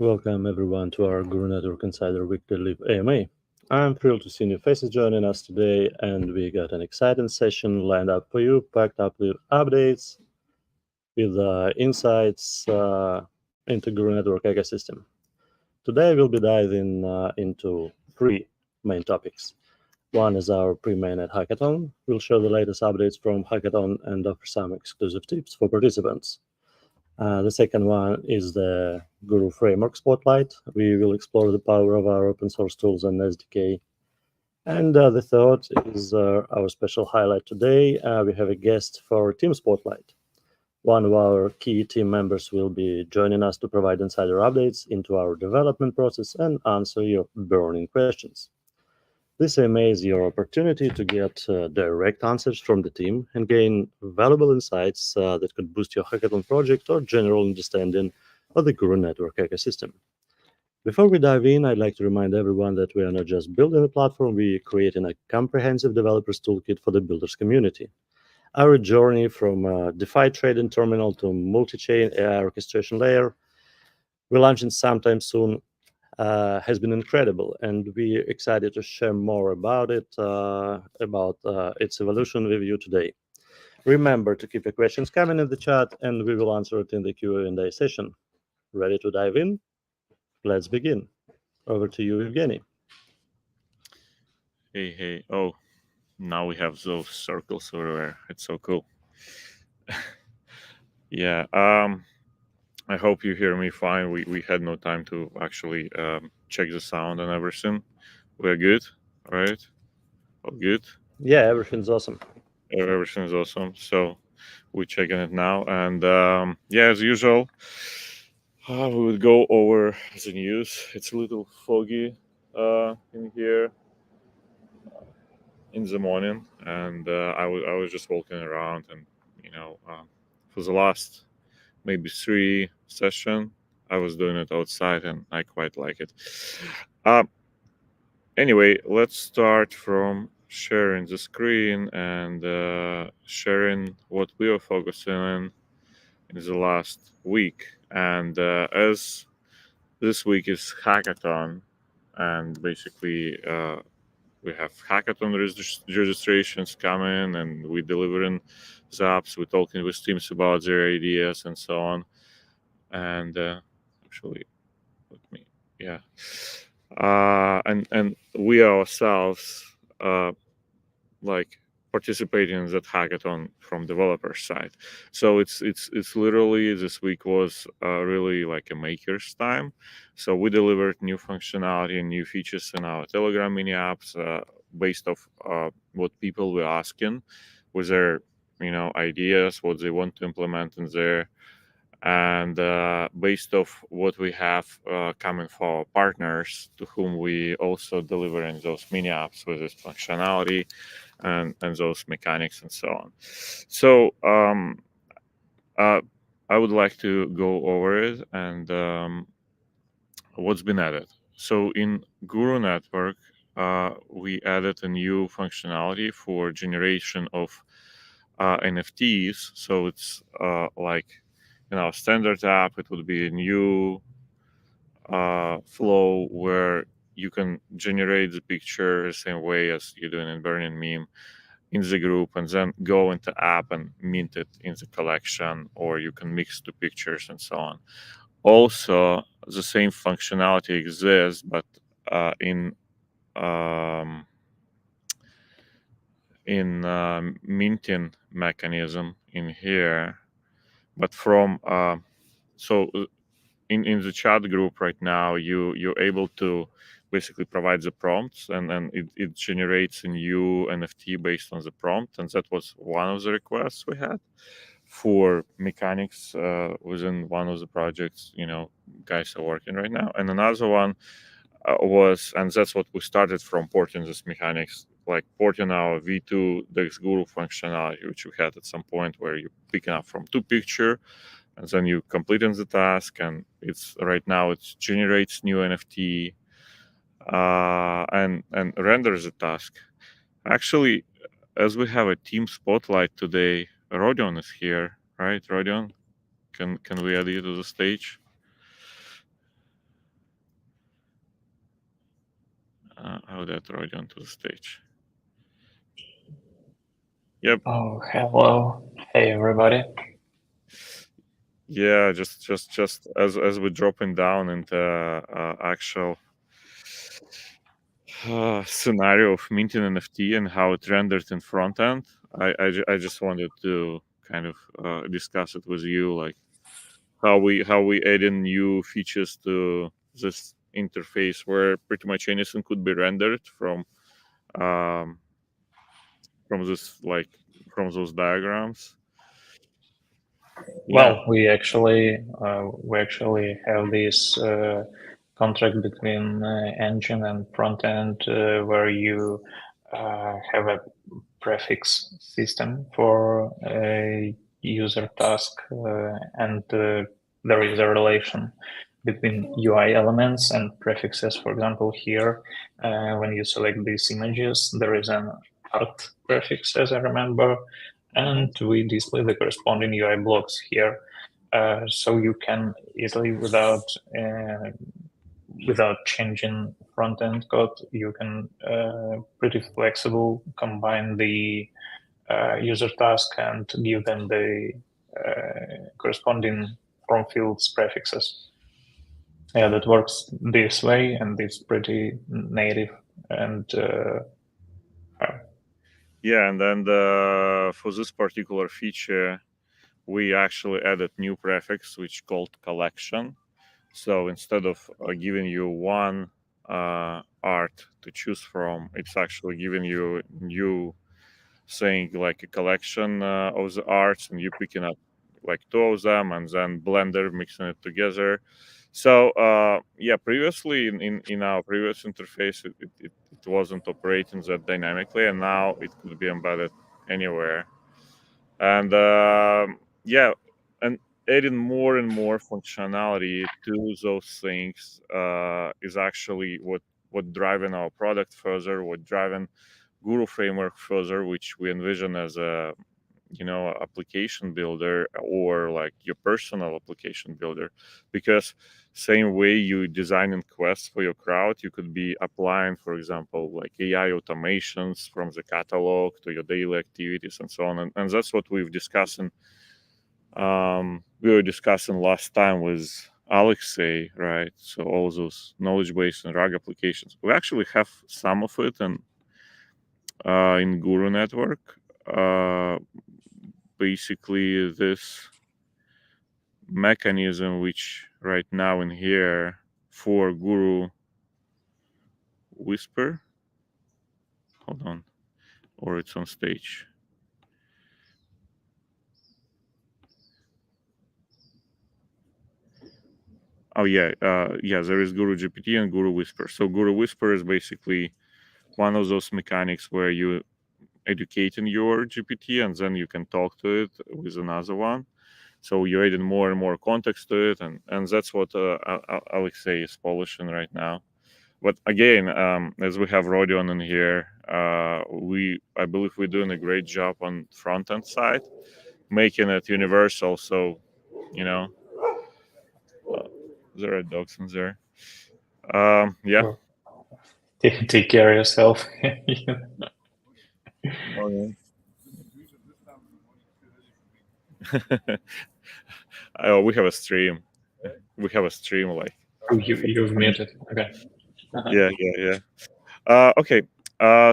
Welcome everyone to our Guru Network Insider Weekly Live AMA. I'm thrilled to see new faces joining us today, and we got an exciting session lined up for you, packed up with updates, with insights into Guru Network ecosystem. Today we'll be diving into three main topics. One is our Pre-Mainnet Hackathon. We'll share the latest updates from Hackathon and offer some exclusive tips for participants. The second one is the Guru Framework Spotlight. We will explore the power of our open source tools and SDK. And the third is our special highlight today. We have a guest for Team Spotlight. One of our key team members will be joining us to provide insider updates into our development process and answer your burning questions. This AMA is your opportunity to get direct answers from the team and gain valuable insights that could boost your hackathon project or general understanding of the Guru Network ecosystem. Before we dive in, I'd like to remind everyone that we are not just building a platform, we are creating a comprehensive developers toolkit for the builders community. Our journey from DeFi trading terminal to multi-chain AI orchestration layer, we're launching sometime soon, has been incredible, and we're excited to share more about it, about its evolution with you today. Remember to keep your questions coming in the chat, and we will answer it in the Q&A session. Ready to dive in? Let's begin. Over to you, Evgeny. Hey. Oh, now we have those circles everywhere. It's so cool. Yeah. I hope you hear me fine. We had no time to actually check the sound and everything. We're good, right? All good. Yeah, everything's awesome. Everything's awesome. So we're checking it now, and yeah, as usual, we would go over the news. It's a little foggy in here in the morning, and I was just walking around, and for the last maybe 3 session, I was doing it outside, and I quite like it. Anyway, let's start from sharing the screen and sharing what we are focusing on in the last week. And as this week is Hackathon, and basically we have Hackathon registrations coming, and we're delivering the apps, we're talking with teams about their ideas and so on. And actually, let me, yeah. And we ourselves like participating in that hackathon from developer side. So it's literally, this week was really like a maker's time. So we delivered new functionality and new features in our Telegram mini apps based off what people were asking with their ideas, what they want to implement in there. And based off what we have coming for our partners, to whom we also delivering those mini apps with this functionality and those mechanics and so on. So I would like to go over it and what's been added. So in Guru Network, we added a new functionality for generation of NFTs. So it's like in our standard app, it would be a new flow where you can generate the picture the same way as you're doing in Burning Meme in the group, and then go into app and mint it in the collection, or you can mix two pictures and so on. Also, the same functionality exists, but in minting mechanism in here, but from so in the chat group right now, you're able to basically provide the prompts, and then it generates a new NFT based on the prompt. And that was one of the requests we had for mechanics within one of the projects guys are working right now. And another one was, and that's what we started from, porting this mechanics, like porting our V2 Dex Guru functionality, which we had at some point, where you picking up from two picture, and then you completing the task, and it's right now it generates new NFT and renders the task. Actually, as we have a team spotlight today, Rodion is here, right? Rodion, can we add you to the stage? I'll let Rodion to the stage. Yep. Oh, hello. Hey, everybody. Yeah, just as we're dropping down into actual scenario of minting NFT and how it rendered in front end, I just wanted to kind of discuss it with you, like how we add in new features to this interface where pretty much anything could be rendered um, from this from those diagrams. Yeah. Well, we actually have this contract between engine and front end where you have a prefix system for a user task, and there is a relation between UI elements and prefixes. For example, here, when you select these images, there is an art prefix, as I remember, and we display the corresponding UI blocks here. So you can easily, without changing front end code, you can pretty flexible combine the user task and give them the corresponding form fields prefixes. Yeah, that works this way, and it's pretty native. And Yeah, and then for this particular feature, we actually added new prefix which called collection. So instead of giving you one art to choose from, it's actually giving you saying like a collection of the arts, and you picking up like two of them, and then Blender mixing it together. So yeah, previously in our previous interface, it wasn't operating that dynamically, and now it could be embedded anywhere. And yeah, and adding more and more functionality to those things is actually what driving our product further, what driving Guru framework further, which we envision as a application builder or like your personal application builder. Because same way you designing quests for your crowd, you could be applying, for example, like AI automations from the catalog to your daily activities and so on. And that's what we were discussing last time with Alexei, right? So all those knowledge base and RAG applications, we actually have some of it in Guru network. Basically, this mechanism, which right now in here for Guru Whisper, hold on, or it's on stage. Oh yeah, there is Guru GPT and Guru Whisper. So Guru Whisper is basically one of those mechanics where you educating your GPT and then you can talk to it with another one. So you're adding more and more context to it, and that's what Alexei is polishing right now. But again, as we have Rodion in here, I believe we're doing a great job on front end side, making it universal. So, you know, there are dogs in there. Yeah. take care of yourself. Oh, oh, we have a stream. We have a stream like. Oh, you've muted. Okay. Yeah. Okay.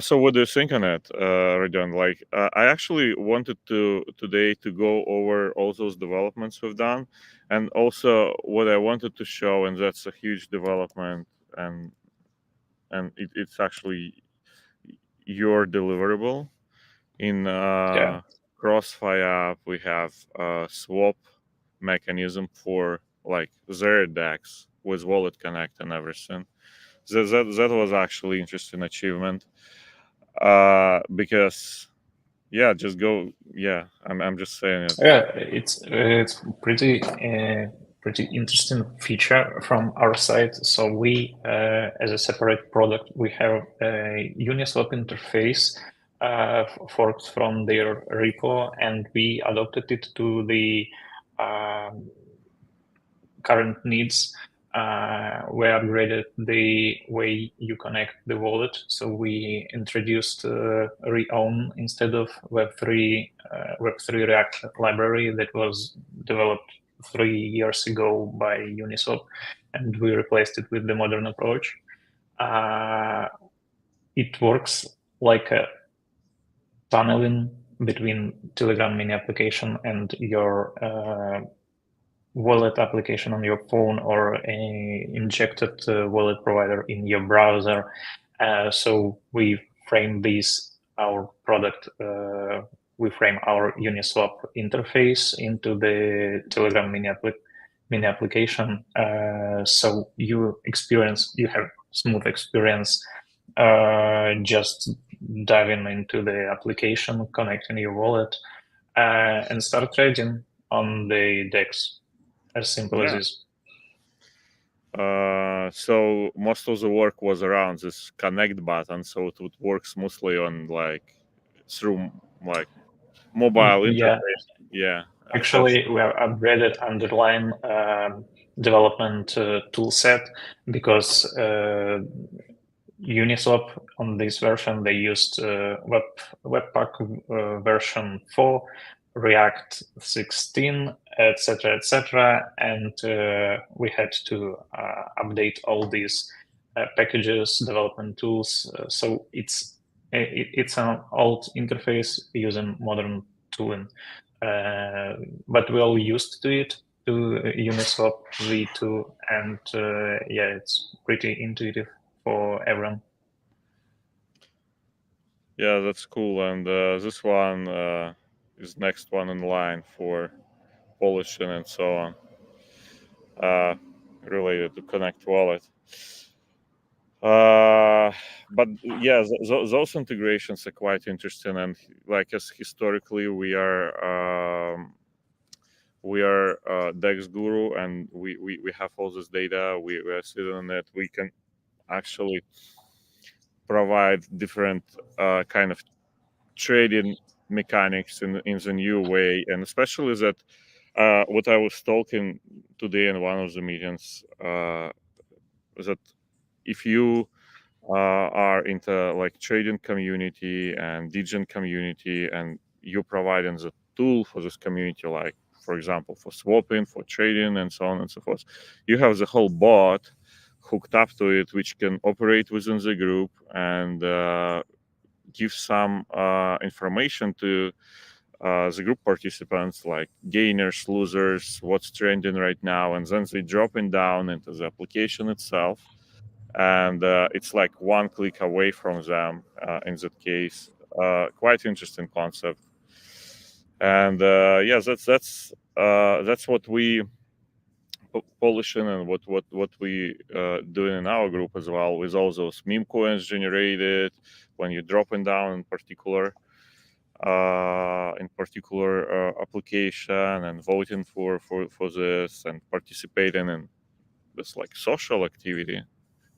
So what do you think on it, Rodion? Like, I actually wanted to today to go over all those developments we've done, and also what I wanted to show, and that's a huge development, and it's actually your deliverable in Yeah. Crossfire app. We have a swap mechanism for like their DEX with Wallet Connect and everything. That was actually interesting achievement. Because yeah, just go. Yeah, I'm just saying it. Yeah, it's pretty interesting feature from our side. So we, as a separate product, we have a Uniswap interface forked from their repo, and we adopted it to the current needs. we upgraded the way you connect the wallet. So we introduced Rodion instead of Web3 React library that was developed 3 years ago by Uniswap, and we replaced it with the modern approach. It works like a tunneling between Telegram mini application and your wallet application on your phone or a injected wallet provider in your browser. So we frame our product, we frame our Uniswap interface into the Telegram mini application. So you have smooth experience just diving into the application, connecting your wallet, and start trading on the DEX. As simple as this. So most of the work was around this connect button, so it would work smoothly on through mobile interface. Yeah. Actually, we have upgraded underlying development tool set because Uniswap on this version they used Webpack version 4, React 16, etc., and we had to update all these packages, development tools. So it's an old interface using modern tooling, but we're all used to it, to Uniswap v2, and it's pretty intuitive for everyone. Yeah, that's cool. And this one is next one in line for polishing and so on, related to Connect Wallet. But yeah, those integrations are quite interesting, and as historically we are Dex Guru, and we have all this data. We are sitting on it. We can actually provide different kind of trading mechanics in the new way, and especially that what I was talking today in one of the meetings, that if you are into trading community and DGen community, and you're providing the tool for this community, like for example for swapping, for trading, and so on and so forth, you have the whole bot hooked up to it, which can operate within the group and give some information to the group participants, like gainers, losers, what's trending right now, and then they drop it down into the application itself, and it's like one click away from them in that case. Quite interesting concept, and that's what we polishing, and what we doing in our group as well, with all those meme coins generated when you're dropping down in particular application, and voting for this, and participating in this social activity.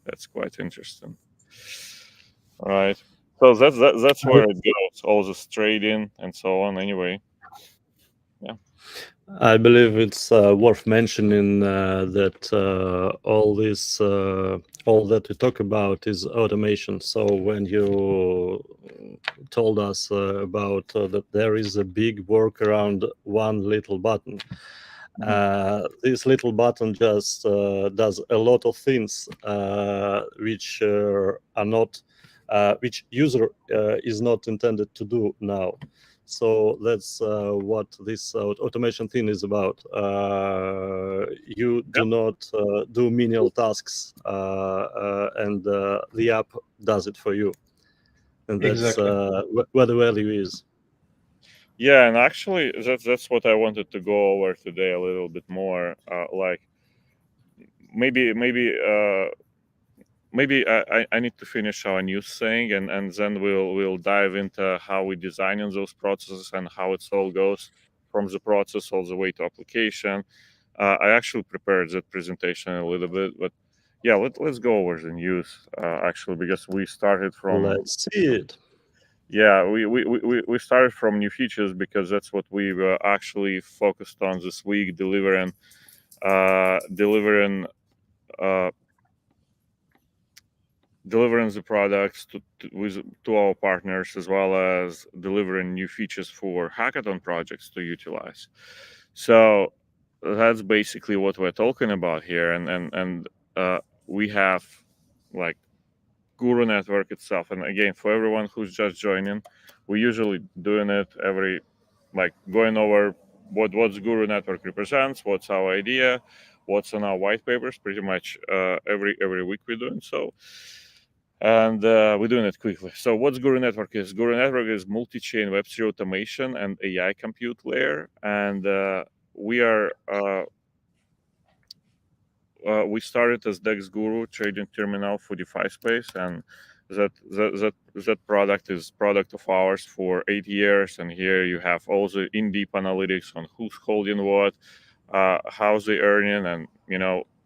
That's quite interesting. All right. So that's where it goes, all this trading and so on. Anyway, yeah. I believe it's worth mentioning that all that we talk about is automation. So when you told us about that there is a big work around one little button, this little button just does a lot of things which are not which user is not intended to do now. So that's what this automation thing is about. You do not do menial tasks, and the app does it for you, and that's Exactly. where the value is. Yeah, and actually, that's what I wanted to go over today a little bit more. Maybe I need to finish our news thing, and then we'll dive into how we designing those processes and how it all goes from the process all the way to application. I actually prepared that presentation a little bit, but yeah, let's go over the news actually, because we started from. Let's see it. Yeah, we started from new features because that's what we were actually focused on this week, delivering delivering the products to our partners, as well as delivering new features for hackathon projects to utilize. So that's basically what we're talking about here, and we have like Guru network itself. And again, for everyone who's just joining, we're usually doing it every, like, going over what's Guru network represents, what's our idea, what's on our white papers. Pretty much every week we're doing so, and we're doing it quickly. So what's Guru network is? Guru network is multi-chain Web3 automation and AI compute layer, and we are. We started as Dex Guru trading terminal for DeFi space, and that product is product of ours for 8 years. And here you have all the in-deep analytics on who's holding what, how's they earning, and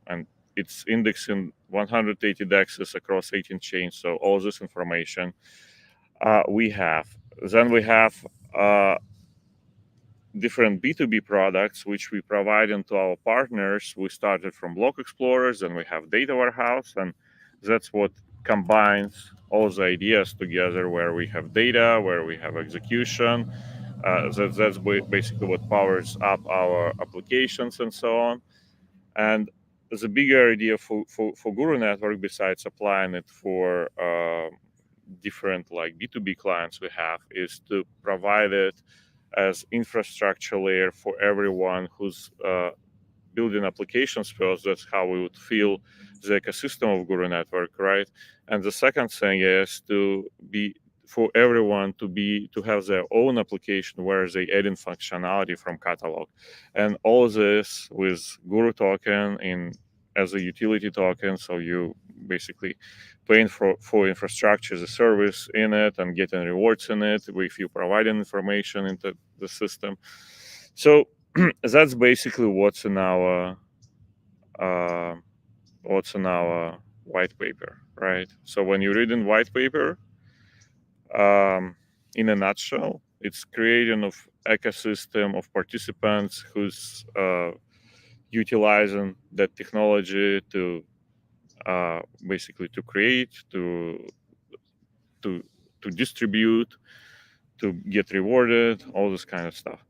and it's indexing 180 dexes across 18 chains. So all this information we have. Then we have different B2B products which we provide into our partners. We started from block explorers, and we have data warehouse, and that's what combines all the ideas together, where we have data, where we have execution. That's basically what powers up our applications and so on. And the bigger idea for Guru Network, besides applying it for different like B2B clients we have, is to provide it as infrastructure layer for everyone who's building applications first. That's how we would feel the ecosystem of Guru Network, right? And the second thing is to be for everyone to have their own application where they add in functionality from catalog, and all this with Guru token in as a utility token. So you basically paying for infrastructure as a service in it and getting rewards in it if you provide information into the system. So that's basically what's in our white paper, right? So when you read in white paper, in a nutshell, it's creating of ecosystem of participants who's utilizing that technology to basically to create, to distribute, to get rewarded, all this kind of stuff.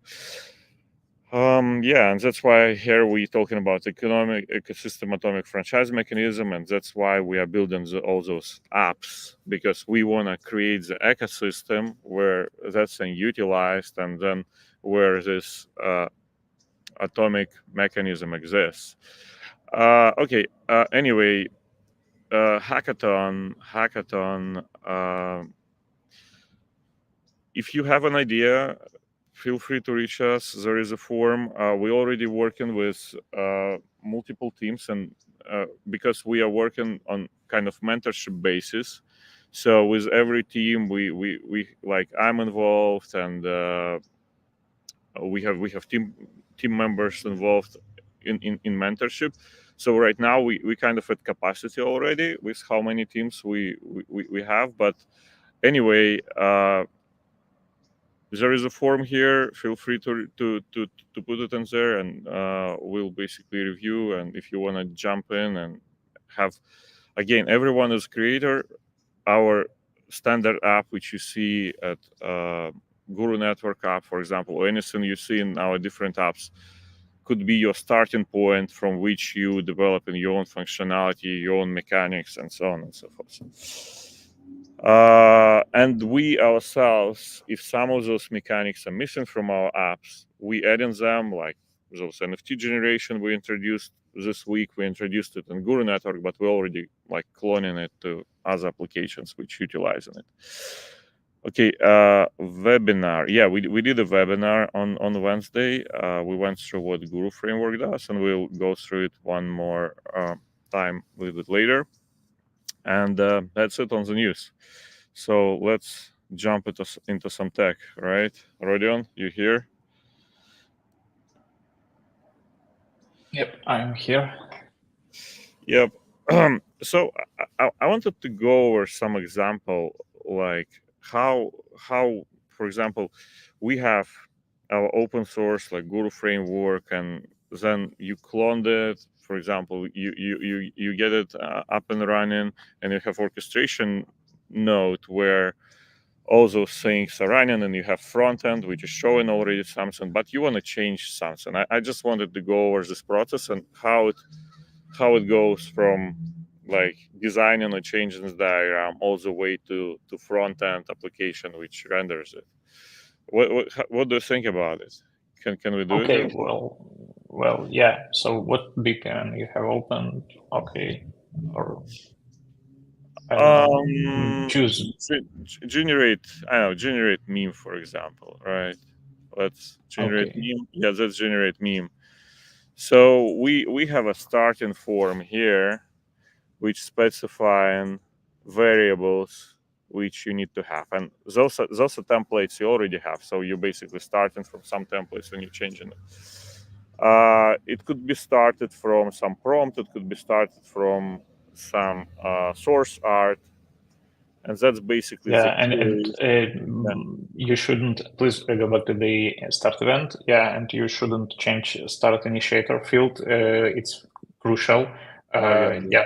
Yeah, and that's why here we're talking about economic ecosystem atomic franchise mechanism, and that's why we are building all those apps, because we want to create the ecosystem where that's utilized, and then where this atomic mechanism exists. Okay. Anyway, hackathon. If you have an idea, feel free to reach us. There is a form. We're already working with multiple teams, and because we are working on kind of mentorship basis, so with every team, we like I'm involved, and we have team members involved in mentorship. So right now we kind of at capacity already with how many teams we have. But anyway, there is a form here. Feel free to put it in there, and we'll basically review. And if you want to jump in and have, again, everyone is creator. Our standard app, which you see at Guru Network app, for example, or anything you see in our different apps, could be your starting point from which you develop in your own functionality, your own mechanics, and so on and so forth. And we ourselves, if some of those mechanics are missing from our apps, we add in them, like those NFT generation we introduced this week. We introduced it in Guru Network, but we're already like cloning it to other applications which utilize it. Okay, webinar. Yeah, we did a webinar on Wednesday. We went through what Guru Framework does, and we'll go through it one more time a little bit later. And that's it on the news. So let's jump into some tech, right? Rodion, you here? Yep, I'm here. Yep. So I wanted to go over some example, like how, for example, we have our open source like Guru framework, and then you cloned it. For example, you get it up and running, and you have orchestration node where all those things are running, and you have front end which is showing already something, but you want to change something. I just wanted to go over this process and how it goes from like designing or changing this diagram all the way to front end application which renders it. What do you think about it? Can we do it? Okay, well, yeah. So what beacon you have opened? Okay, or I don't know, choose. Generate, I don't know, generate meme, for example, right? Let's generate Okay. meme. Yeah, let's generate meme. So we have a starting form here, which specifying variables which you need to have, and those are templates you already have. So you're basically starting from some templates and you're changing it. It could be started from some prompt. It could be started from some source art, and that's basically Yeah, the query. you shouldn't, please go back to the start event. Yeah, and you shouldn't change start initiator field. It's crucial. Yeah,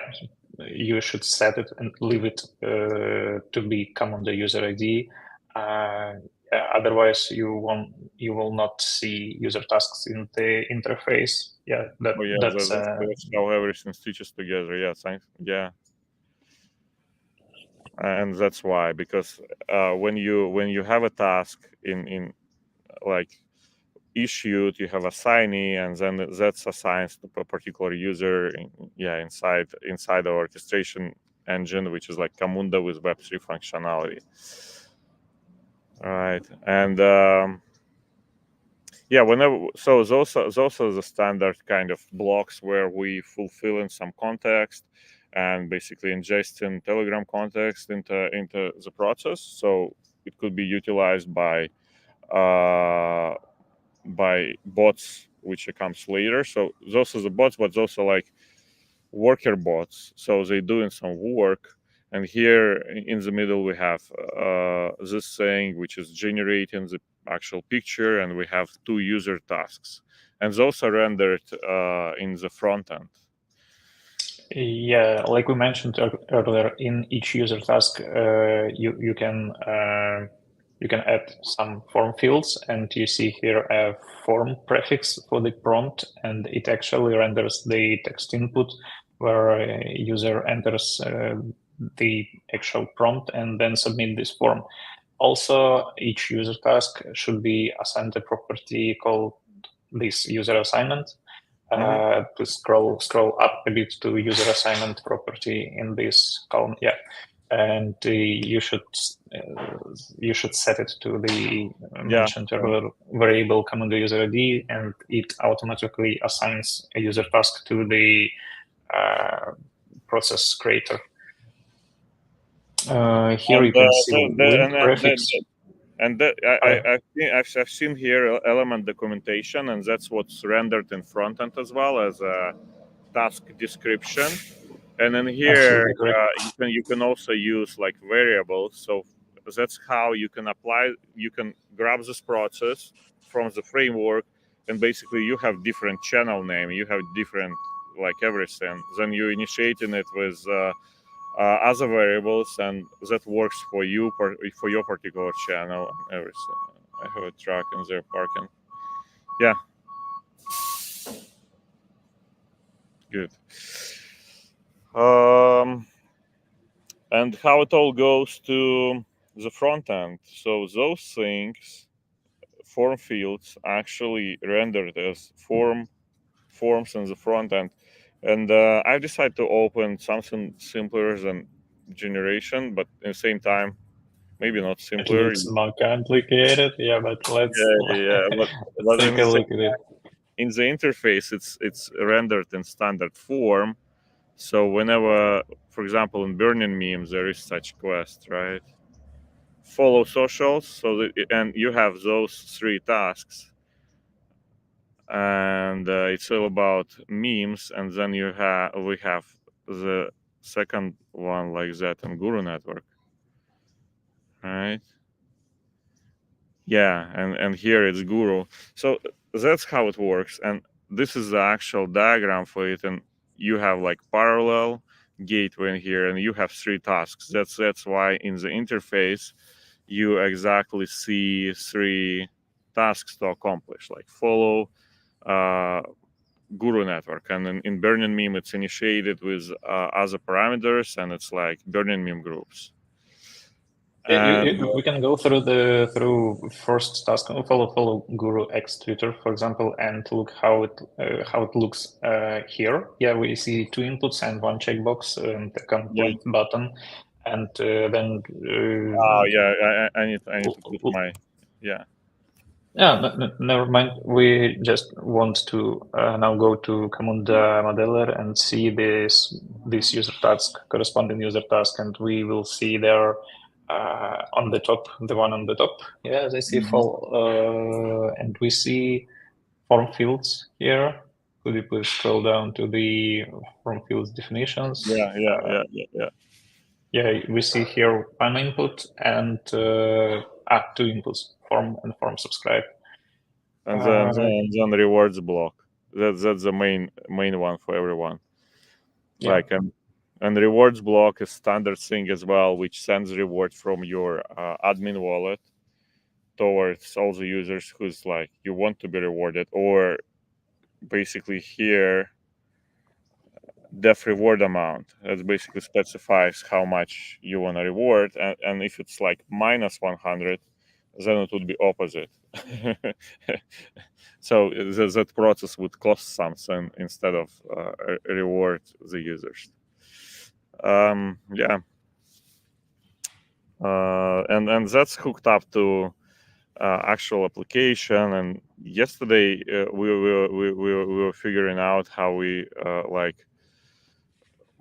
you should set it and leave it to be common the user ID. Yeah, otherwise, you will not see user tasks in the interface. Yeah, that's how everything stitches together. Yeah, thanks. Yeah. And that's why, because when you have a task in like issued, you have assignee, and then that's assigned to a particular user inside the orchestration engine, which is like Camunda with Web3 functionality. All right. And so those are the standard kind of blocks where we fulfill in some context and basically ingesting Telegram context into the process. So it could be utilized by bots, which comes later. So those are the bots, but those are like worker bots. So they're doing some work. And here in the middle, we have this thing, which is generating the actual picture, and we have two user tasks. And those are rendered in the front end. Yeah, like we mentioned earlier, in each user task, you can add some form fields, and you see here a form prefix for the prompt, and it actually renders the text input where a user enters the actual prompt and then submit this form. Also, each user task should be assigned a property called this user assignment. To scroll up a bit to user assignment property in this column. Yeah, and you should set it to the mentioned variable common the user ID, and it automatically assigns a user task to the process creator. Here you can see link prefix. And I've seen here element documentation, and that's what's rendered in front end as well as a task description. And then here you can also use like variables. So that's how you can apply. You can grab this process from the framework, and basically you have different channel name. You have different like everything. Then you initiating it with other variables, and that works for you for your particular channel and everything. I have a truck in there parking. Yeah, good. And how it all goes to the front end. So those things, form fields, actually rendered as forms in the front end. And I decided to open something simpler than generation, but at the same time, maybe not simpler. It looks more complicated, yeah, but let's but take a look at it. In the interface, it's rendered in standard form. So whenever, for example, in Burning Memes, there is such quest, right? Follow socials, and you have those three tasks. And it's all about memes, and then we have the second one like that in Guru network, right? Yeah, and here it's Guru. So that's how it works, and this is the actual diagram for it, and you have like parallel gateway in here, and you have 3 tasks. That's why in the interface you exactly see 3 tasks to accomplish, like follow Guru network, and in Burning Meme it's initiated with other parameters, and it's like Burning Meme groups. We can go through first task. Follow Guru X Twitter, for example, and look how it looks here. Yeah, we see 2 inputs and 1 checkbox and the point button, and then. Oh yeah, I need to put my yeah. Yeah, never mind. We just want to now go to Camunda modeler and see this user task, corresponding user task, and we will see there on the top, the one on the top. Yeah, as I see and we see form fields here. Could you please scroll down to the form fields definitions? Yeah, we see here 1 input and 2 inputs, form and form subscribe. And then rewards block. That's the main one for everyone. Yeah. Like and rewards block is standard thing as well, which sends reward from your admin wallet towards all the users who's like you want to be rewarded, or basically here def reward amount. That basically specifies how much you want to reward, and if it's like minus 100, then it would be opposite. So that process would cost something instead of reward the users. Yeah, and that's hooked up to actual application. And yesterday we were figuring out how we like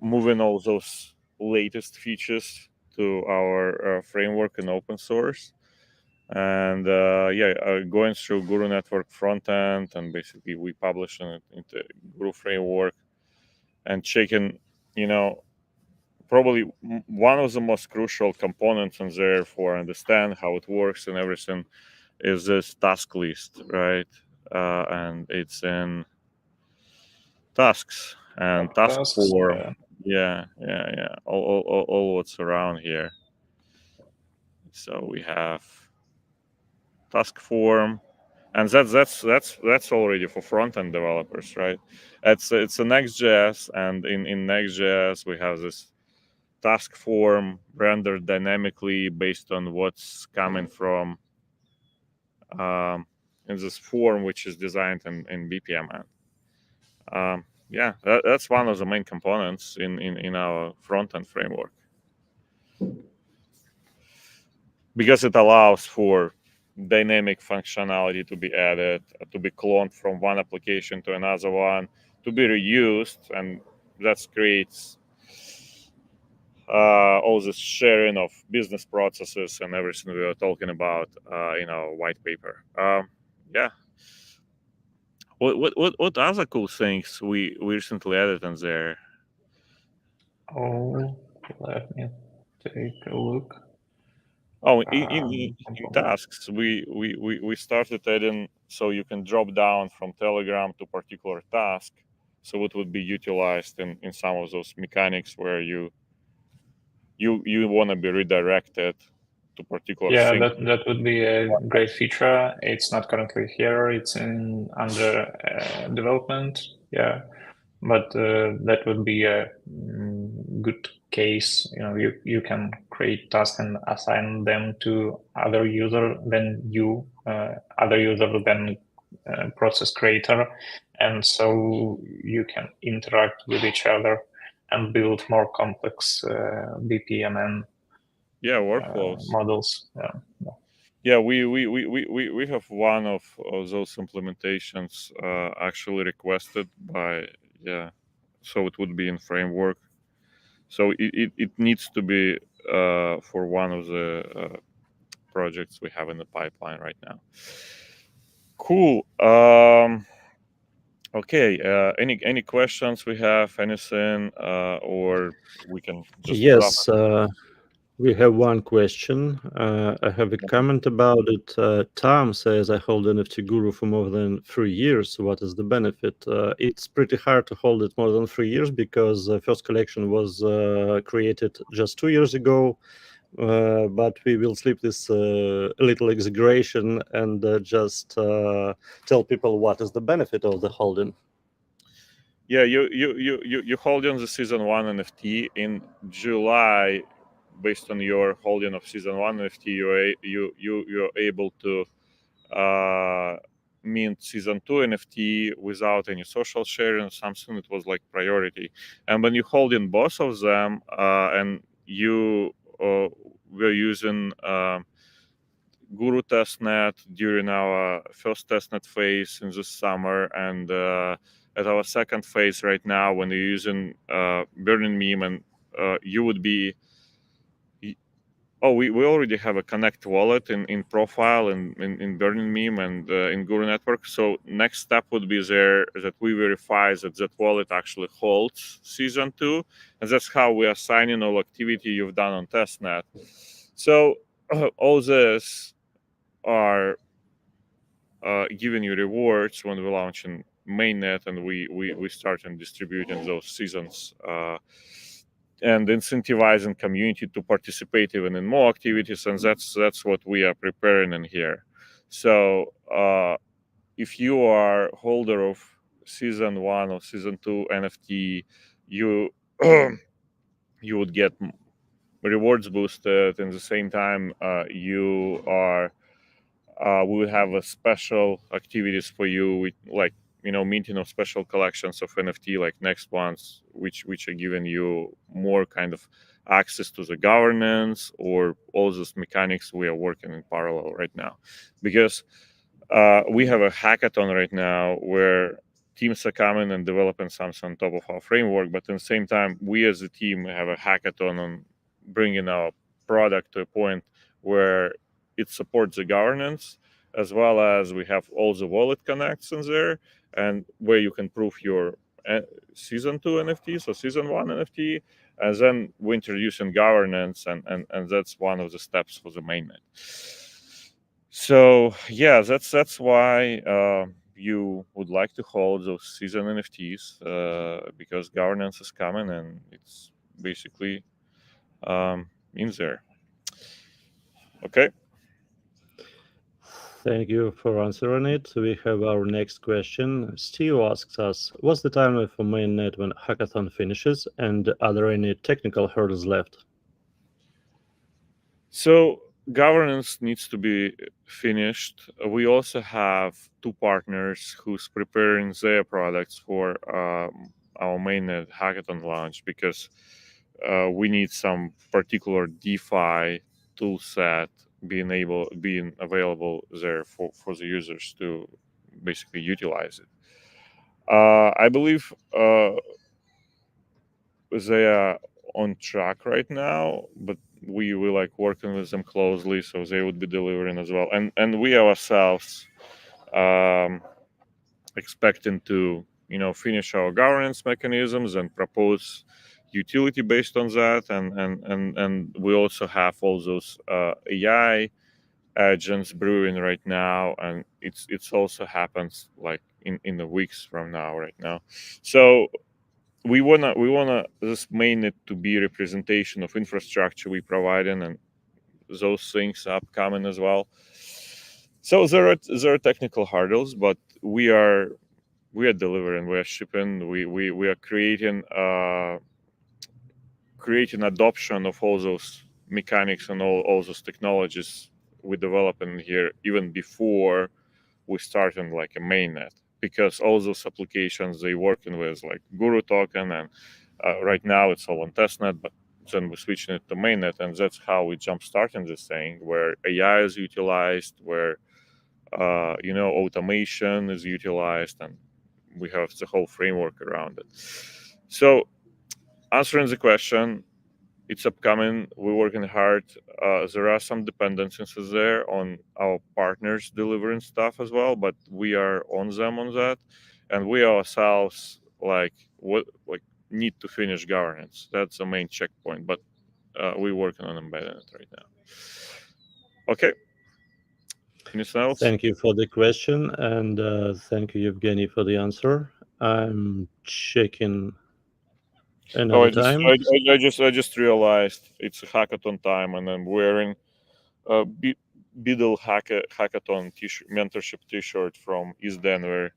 moving all those latest features to our framework in open source. And going through Guru Network frontend, and basically we publish it into Guru framework, and checking, probably one of the most crucial components in there for understand how it works and everything is this task list, right? And it's in tasks and task form. Yeah. All what's around here. So we have task form, and that's already for front-end developers, right? It's a Next.js, and in Next.js we have this task form rendered dynamically based on what's coming from in this form, which is designed in BPMN. That's one of the main components in our front-end framework, because it allows for dynamic functionality to be added, to be cloned from one application to another one, to be reused, and that creates all this sharing of business processes and everything we were talking about in our white paper. What other cool things we recently added in there? Oh, let me take a look. Oh, in tasks, we started adding, so you can drop down from Telegram to particular task, so it would be utilized in some of those mechanics where you want to be redirected to particular. Yeah, that would be a great feature. It's not currently here. It's under development. Yeah, but that would be a good case. You can create tasks and assign them to other user than you, other user than process creator, and so you can interact with each other and build more complex BPMN workflows models. Yeah, we have one of those implementations actually requested by so it would be in framework. So it needs to be for one of the projects we have in the pipeline right now. Cool. Okay. Any questions we have? Anything, or we can just yes. We have one question. I have a comment about it. Tom says, I hold NFT Guru for more than 3 years. What is the benefit? It's pretty hard to hold it more than 3 years because the first collection was created just 2 years ago. But we will slip this little exaggeration and just tell people what is the benefit of the holding. Yeah, you hold on the season 1 NFT in July. Based on your holding of season 1 NFT, you're able to mint season 2 NFT without any social sharing, something that was like priority. And when you hold in both of them, and you were using Guru testnet during our first testnet phase in the summer, and at our second phase right now, when you're using Burning Meme, and you would be. Oh, we already have a Connect wallet in profile in Burning Meme and in Guru Network. So next step would be there that we verify that that wallet actually holds season 2, and that's how we are signing all activity you've done on testnet. So all this are giving you rewards when we launch in mainnet and we start and distributing those seasons. And incentivizing community to participate even in more activities, and that's what we are preparing in here. So if you are holder of season 1 or season 2 NFT, you you would get rewards boosted. In the same time, you are we will have a special activities for you with, like, minting of special collections of NFT, like next ones, which are giving you more kind of access to the governance or all those mechanics we are working in parallel right now. Because we have a hackathon right now where teams are coming and developing something on top of our framework, but at the same time, we as a team have a hackathon on bringing our product to a point where it supports the governance, as well as we have all the wallet connects in there, and where you can prove your season 2 NFT, so season 1 NFT, and then we're introducing governance, and that's one of the steps for the mainnet. So yeah, that's why you would like to hold those season NFTs, because governance is coming and it's basically in there. Okay. Thank you for answering it. We have our next question. Steve asks us, what's the timeline for mainnet when Hackathon finishes, and are there any technical hurdles left? So governance needs to be finished. We also have 2 partners who's preparing their products for our mainnet hackathon launch, because we need some particular DeFi tool set being available there for the users to basically utilize it. I believe they are on track right now, but we will like working with them closely, so they would be delivering as well. And we ourselves expecting to finish our governance mechanisms and propose utility based on that, and we also have all those AI agents brewing right now, and it's also happens like in the weeks from now right now. So we wanna this mainnet to be representation of infrastructure we providing, and those things are upcoming as well. So there are technical hurdles, but we are delivering, we are shipping, we are creating adoption of all those mechanics and all those technologies we developing here even before we start in like a mainnet, because all those applications they working with like Guru token, and right now it's all on testnet, but then we're switching it to mainnet, and that's how we jump starting this thing where AI is utilized, where automation is utilized, and we have the whole framework around it. So answering the question, it's upcoming. We're working hard. There are some dependencies there on our partners delivering stuff as well, but we are on them on that, and we ourselves like need to finish governance. That's the main checkpoint. But we're working on embedding it right now. Okay. Anything else? Thank you for the question, and thank you, Evgeny, for the answer. I'm checking another time. I just realized it's a hackathon time, and I'm wearing a Beadle hackathon mentorship T-shirt from East Denver,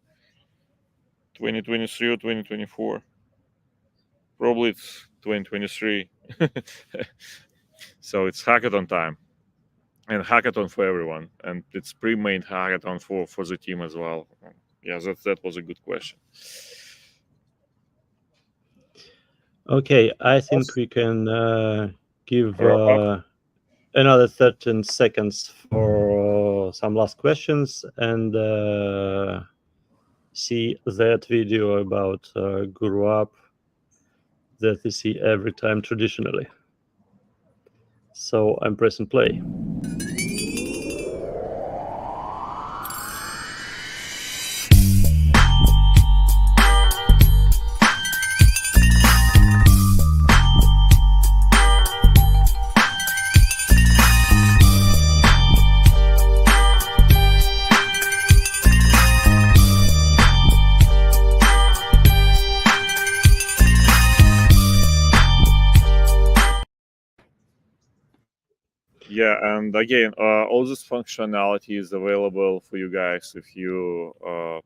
2023 or 2024. Probably it's 2023. So it's hackathon time, and hackathon for everyone, and it's pre-mainnet hackathon for the team as well. Yeah, that was a good question. Okay, I think we can give another 13 seconds for some last questions and see that video about Guru app that we see every time traditionally. So I'm pressing play. Yeah, and again, all this functionality is available for you guys if you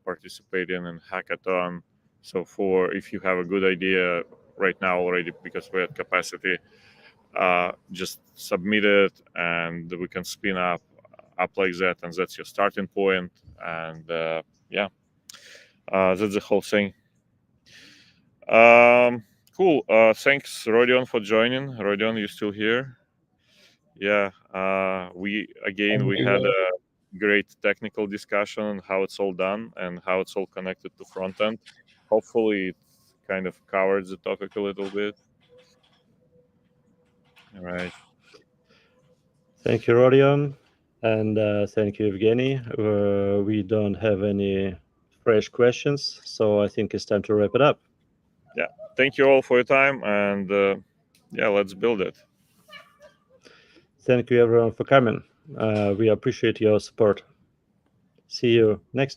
participate in a hackathon. So if you have a good idea right now already, because we're at capacity, just submit it and we can spin up like that, and that's your starting point. And yeah, that's the whole thing. Cool. Thanks, Rodion, for joining. Rodion, you still here? Yeah, we had a great technical discussion on how it's all done and how it's all connected to front end. Hopefully, it kind of covered the topic a little bit. All right. Thank you, Rodion, and thank you, Evgeny. We don't have any fresh questions, so I think it's time to wrap it up. Yeah. Thank you all for your time, and yeah, let's build it. Thank you, everyone, for coming. We appreciate your support. See you next time.